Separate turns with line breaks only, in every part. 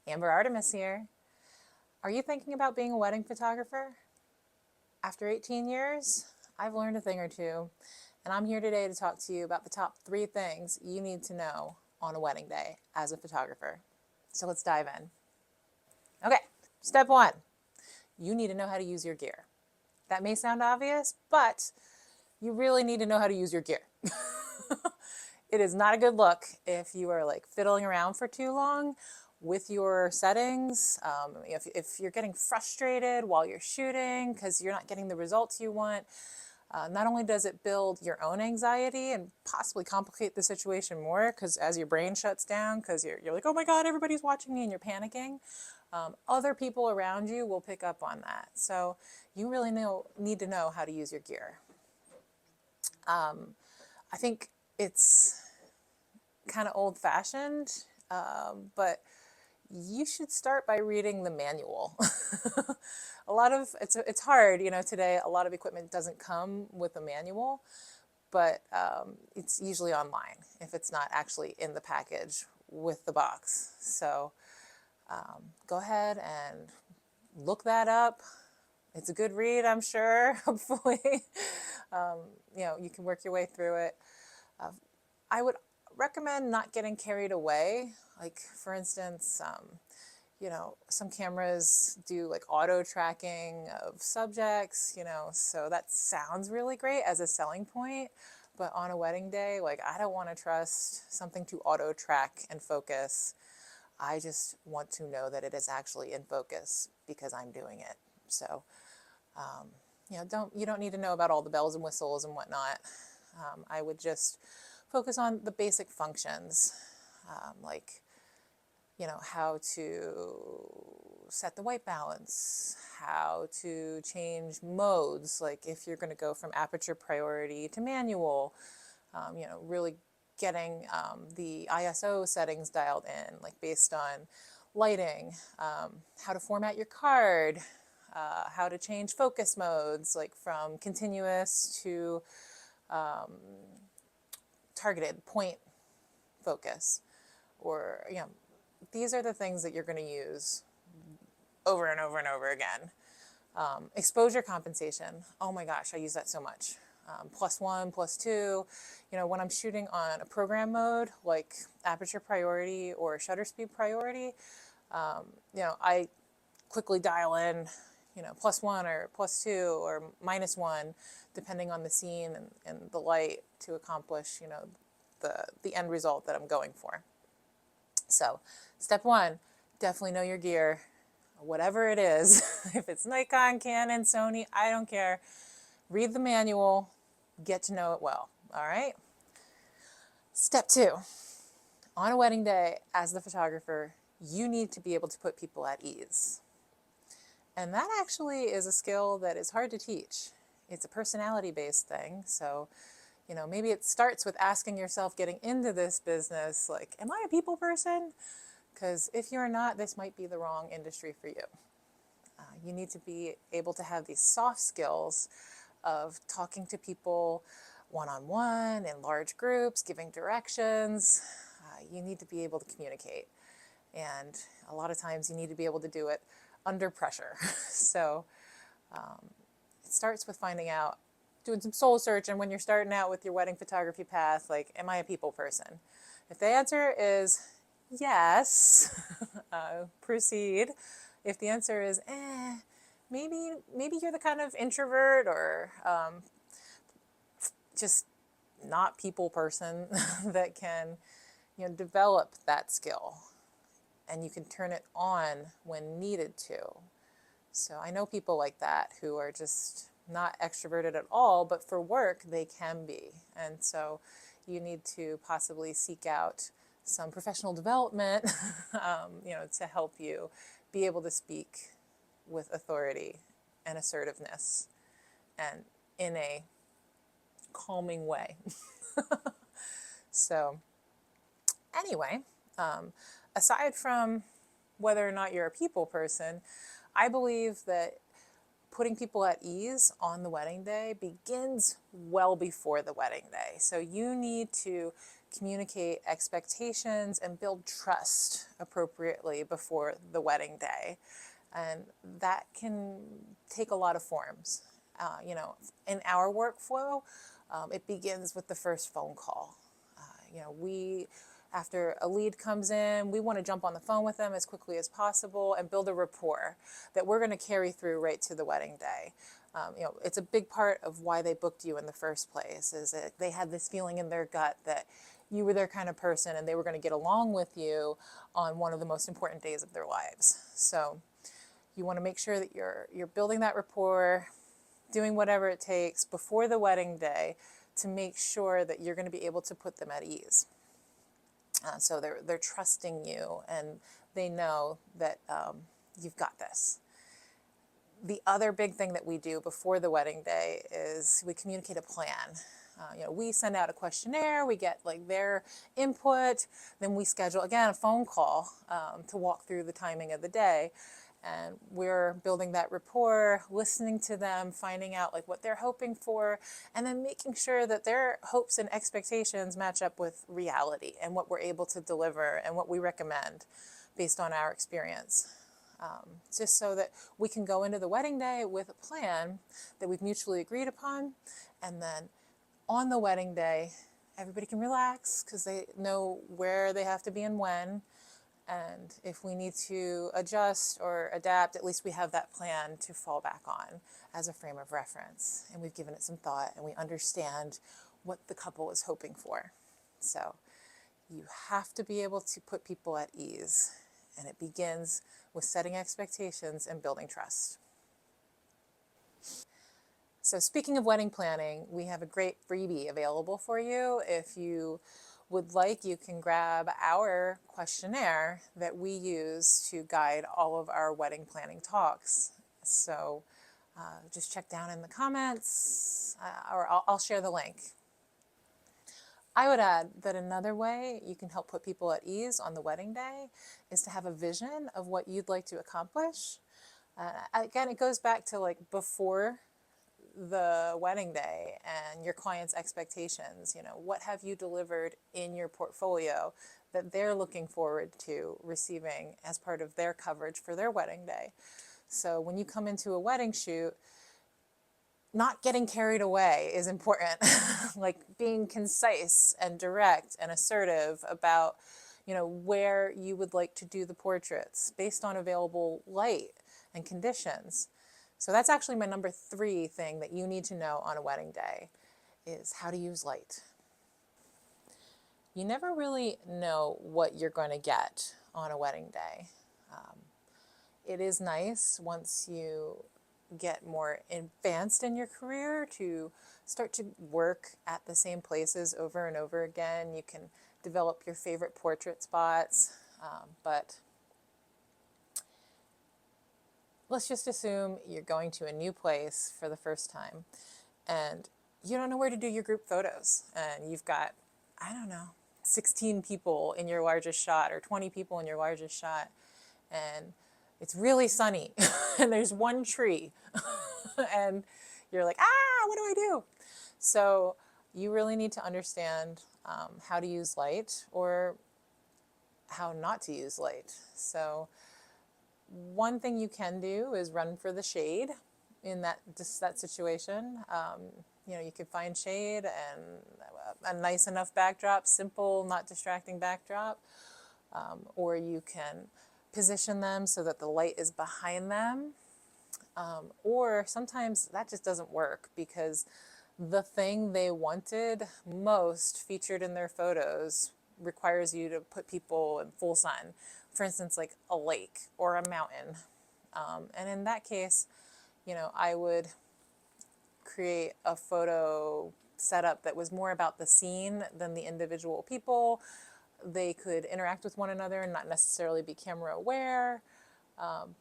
Amber Artemis here. Are you thinking about being a wedding photographer? After 18 years, I've learned a thing or two, and I'm here today to talk to you about the top 3 things you need to know on a wedding day as a photographer. So let's dive in. Okay, step 1, you need to know how to use your gear. That may sound obvious, but you really need to know how to use your gear. It is not a good look if you are like fiddling around for too long with your settings. If you're getting frustrated while you're shooting because you're not getting the results you want, not only does it build your own anxiety and possibly complicate the situation more because as your brain shuts down because you're like, oh my God, everybody's watching me and you're panicking, other people around you will pick up on that. So you really need to know how to use your gear. I think it's kind of old-fashioned, but you should start by reading the manual. It's hard, today a lot of equipment doesn't come with a manual, but it's usually online if it's not actually in the package with the box. So go ahead and look that up. It's a good read, I'm sure, hopefully. You can work your way through it. I would recommend not getting carried away. Like, for instance, some cameras do like auto tracking of subjects, so that sounds really great as a selling point. But on a wedding day, like, I don't want to trust something to auto track and focus. I just want to know that it is actually in focus because I'm doing it. So, you don't need to know about all the bells and whistles and whatnot. I would just focus on the basic functions, like, how to set the white balance, how to change modes, like if you're going to go from aperture priority to manual, really getting the ISO settings dialed in, like based on lighting, how to format your card, how to change focus modes, like from continuous to targeted point focus, or these are the things that you're going to use over and over and over again. Exposure compensation, oh my gosh, I use that so much. +1, +2, when I'm shooting on a program mode like aperture priority or shutter speed priority, I quickly dial in +1 or +2 or -1 depending on the scene and the light to accomplish the end result that I'm going for. So step 1, definitely know your gear, whatever it is. If it's Nikon, Canon, Sony, I don't care. Read the manual, get to know it well, all right? Step 2, on a wedding day, as the photographer, you need to be able to put people at ease. And that actually is a skill that is hard to teach. It's a personality-based thing, so maybe it starts with asking yourself getting into this business, like, am I a people person? Because if you're not, this might be the wrong industry for you. You need to be able to have these soft skills of talking to people one-on-one, in large groups, giving directions. You need to be able to communicate. And a lot of times you need to be able to do it under pressure. So it starts with finding out, doing some soul searching when you're starting out with your wedding photography path, like, am I a people person? If the answer is yes, proceed. If the answer is maybe you're the kind of introvert or just not people person that can develop that skill, and you can turn it on when needed to. So I know people like that who are just not extroverted at all, but for work they can be. And so you need to possibly seek out some professional development, to help you be able to speak with authority and assertiveness and in a calming way. So anyway, aside from whether or not you're a people person, I believe that putting people at ease on the wedding day begins well before the wedding day. So you need to communicate expectations and build trust appropriately before the wedding day. And that can take a lot of forms. In our workflow, it begins with the first phone call. After a lead comes in, we want to jump on the phone with them as quickly as possible and build a rapport that we're going to carry through right to the wedding day. It's a big part of why they booked you in the first place, is that they had this feeling in their gut that you were their kind of person and they were going to get along with you on one of the most important days of their lives. So you want to make sure that you're building that rapport, doing whatever it takes before the wedding day to make sure that you're going to be able to put them at ease. So they're trusting you and they know that you've got this. The other big thing that we do before the wedding day is we communicate a plan. We send out a questionnaire, we get like their input, then we schedule, again, a phone call to walk through the timing of the day. And we're building that rapport, listening to them, finding out like what they're hoping for, and then making sure that their hopes and expectations match up with reality and what we're able to deliver and what we recommend based on our experience. Just so that we can go into the wedding day with a plan that we've mutually agreed upon, and then on the wedding day, everybody can relax because they know where they have to be and when. And if we need to adjust or adapt, at least we have that plan to fall back on as a frame of reference. And we've given it some thought and we understand what the couple is hoping for. So you have to be able to put people at ease. And it begins with setting expectations and building trust. So speaking of wedding planning, we have a great freebie available for you. If you would like, you can grab our questionnaire that we use to guide all of our wedding planning talks. So just check down in the comments or I'll share the link. I would add that another way you can help put people at ease on the wedding day is to have a vision of what you'd like to accomplish. Again, it goes back to like before the wedding day and your client's expectations. What have you delivered in your portfolio that they're looking forward to receiving as part of their coverage for their wedding day? So when you come into a wedding shoot, not getting carried away is important. Like being concise and direct and assertive about, where you would like to do the portraits based on available light and conditions. So that's actually my number 3 thing that you need to know on a wedding day is how to use light. You never really know what you're going to get on a wedding day. It is nice once you get more advanced in your career to start to work at the same places over and over again. You can develop your favorite portrait spots, but let's just assume you're going to a new place for the first time and you don't know where to do your group photos and you've got, 16 people in your largest shot or 20 people in your largest shot and it's really sunny and there's one tree and you're like, what do I do? So you really need to understand how to use light or how not to use light. So one thing you can do is run for the shade in that situation. You can find shade and a nice enough backdrop, simple, not distracting backdrop, or you can position them so that the light is behind them. Or sometimes that just doesn't work because the thing they wanted most featured in their photos requires you to put people in full sun. For instance, like a lake or a mountain. And in that case, I would create a photo setup that was more about the scene than the individual people. They could interact with one another and not necessarily be camera aware.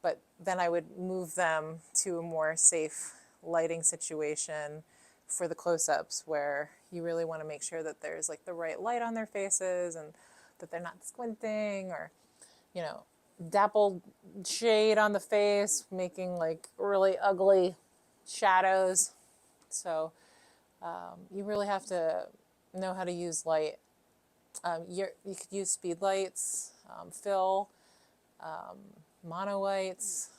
But then I would move them to a more safe lighting situation for the close-ups where you really want to make sure that there's like the right light on their faces and that they're not squinting or, dappled shade on the face, making like really ugly shadows. So you really have to know how to use light You could use speed lights, fill, mono lights.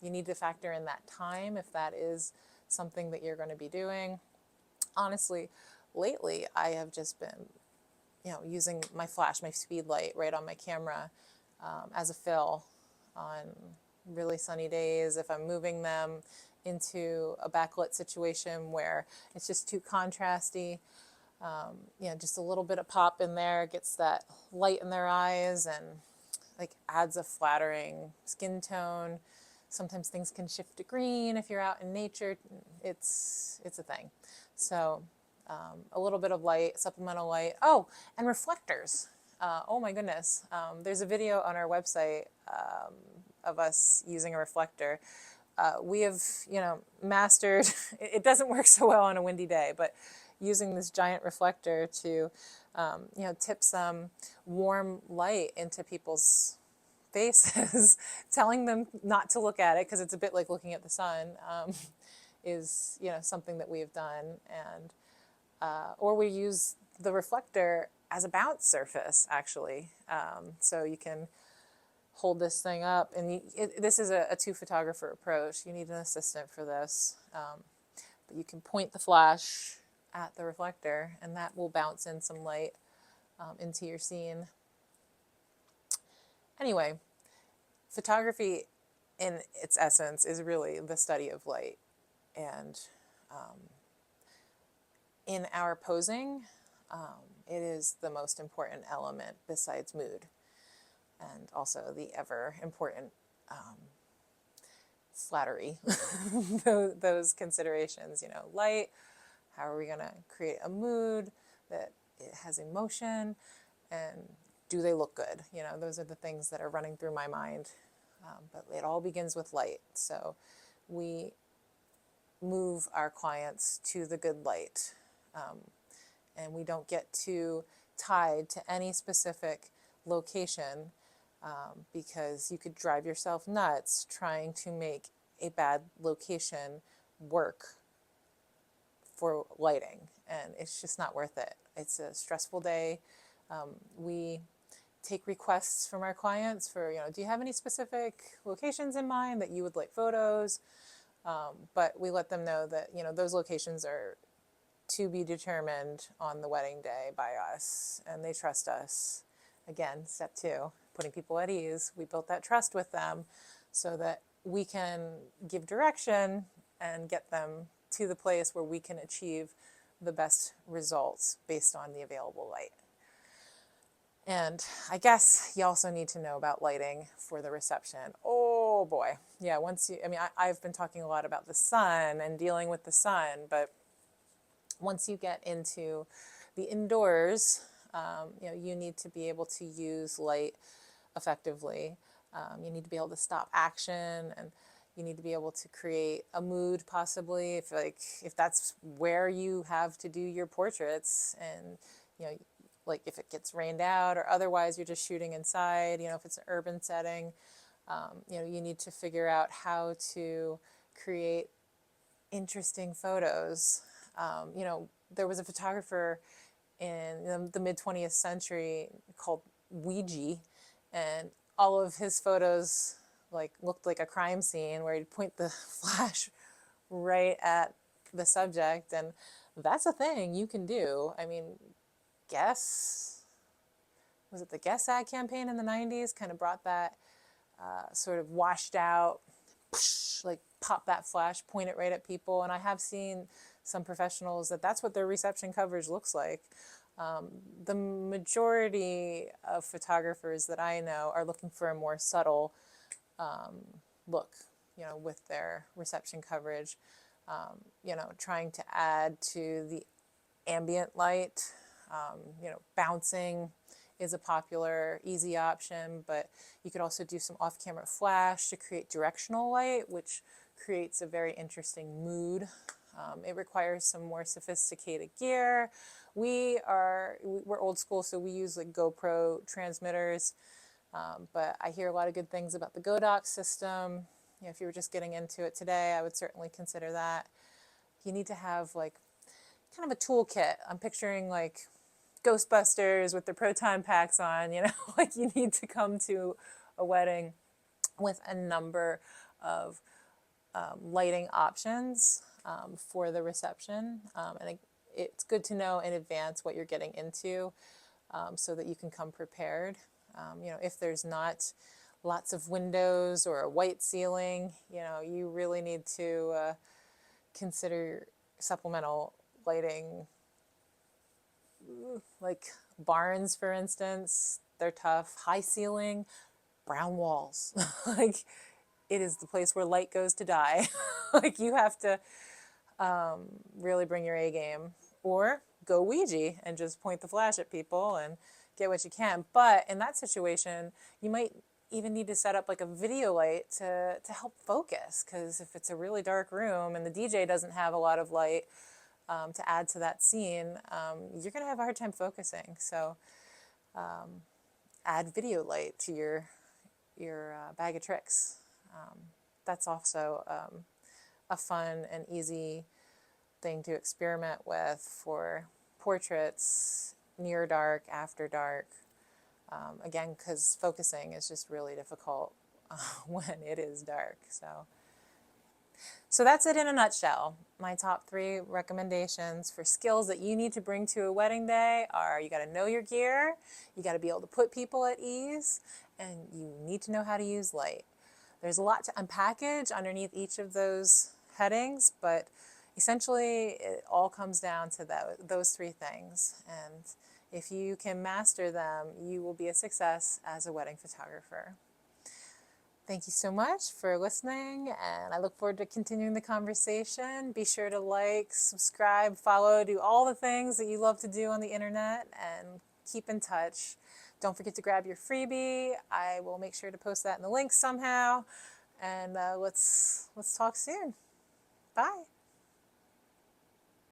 You need to factor in that time if that is something that you're going to be doing. Honestly, lately I have just been, using my flash, my speed light right on my camera as a fill on really sunny days. If I'm moving them into a backlit situation where it's just too contrasty, just a little bit of pop in there gets that light in their eyes and like adds a flattering skin tone. Sometimes things can shift to green if you're out in nature. It's a thing. So a little bit of light, supplemental light. Oh, and reflectors. Oh my goodness. There's a video on our website of us using a reflector. We have, mastered, it doesn't work so well on a windy day, but using this giant reflector to, tip some warm light into people's faces, telling them not to look at it because it's a bit like looking at the sun, is, something that we have done. And, or we use the reflector as a bounce surface, actually. So you can hold this thing up, and this is a two photographer approach. You need an assistant for this, but you can point the flash at the reflector and that will bounce in some light into your scene. Anyway, photography in its essence is really the study of light, and in our posing, it is the most important element besides mood, and also the ever important flattery, those considerations, light, how are we going to create a mood that it has emotion, and do they look good? Those are the things that are running through my mind, but it all begins with light. So we move our clients to the good light, and we don't get too tied to any specific location, because you could drive yourself nuts trying to make a bad location work for lighting, and it's just not worth it. It's a stressful day. We take requests from our clients for, do you have any specific locations in mind that you would like photos? But we let them know that, those locations are to be determined on the wedding day by us, and they trust us. Again, step 2, putting people at ease. We built that trust with them so that we can give direction and get them to the place where we can achieve the best results based on the available light. And I guess you also need to know about lighting for the reception. Oh boy. Yeah, I've been talking a lot about the sun and dealing with the sun, but once you get into the indoors, you need to be able to use light effectively. You need to be able to stop action, and you need to be able to create a mood, possibly, if that's where you have to do your portraits, and like if it gets rained out or otherwise you're just shooting inside, if it's an urban setting, you need to figure out how to create interesting photos. There was a photographer in the mid-20th century called Ouija, and all of his photos looked like a crime scene where he'd point the flash right at the subject, and that's a thing you can do. Was it the Guess ad campaign in the 90s kind of brought that sort of washed out, pop that flash, point it right at people, and I have seen some professionals that's what their reception coverage looks like. The majority of photographers that I know are looking for a more subtle look, with their reception coverage, trying to add to the ambient light. Bouncing is a popular, easy option, but you could also do some off-camera flash to create directional light, which creates a very interesting mood. It requires some more sophisticated gear. We're old school, so we use GoPro transmitters, but I hear a lot of good things about the Godox system. If you were just getting into it today, I would certainly consider that. You need to have kind of a toolkit. I'm picturing Ghostbusters with their proton packs on, like you need to come to a wedding with a number of lighting options for the reception. And it's good to know in advance what you're getting into so that you can come prepared. If there's not lots of windows or a white ceiling, you really need to consider supplemental lighting, like barns, for instance. They're tough. High ceiling, brown walls. Like, it is the place where light goes to die. Like, you have to really bring your A game, or go Ouija and just point the flash at people and get what you can. But in that situation, you might even need to set up like a video light to help focus, because if it's a really dark room and the DJ doesn't have a lot of light to add to that scene, you're going to have a hard time focusing. So add video light to your bag of tricks. That's also a fun and easy thing to experiment with for portraits, near dark, after dark. Again, because focusing is just really difficult when it is dark. So that's it in a nutshell. My top 3 recommendations for skills that you need to bring to a wedding day are: you got to know your gear, you got to be able to put people at ease, and you need to know how to use light. There's a lot to unpackage underneath each of those headings, but essentially it all comes down to those 3 things. And if you can master them, you will be a success as a wedding photographer. Thank you so much for listening, and I look forward to continuing the conversation. Be sure to like, subscribe, follow, do all the things that you love to do on the internet, and keep in touch. Don't forget to grab your freebie. I will make sure to post that in the links somehow, and let's talk soon. Bye.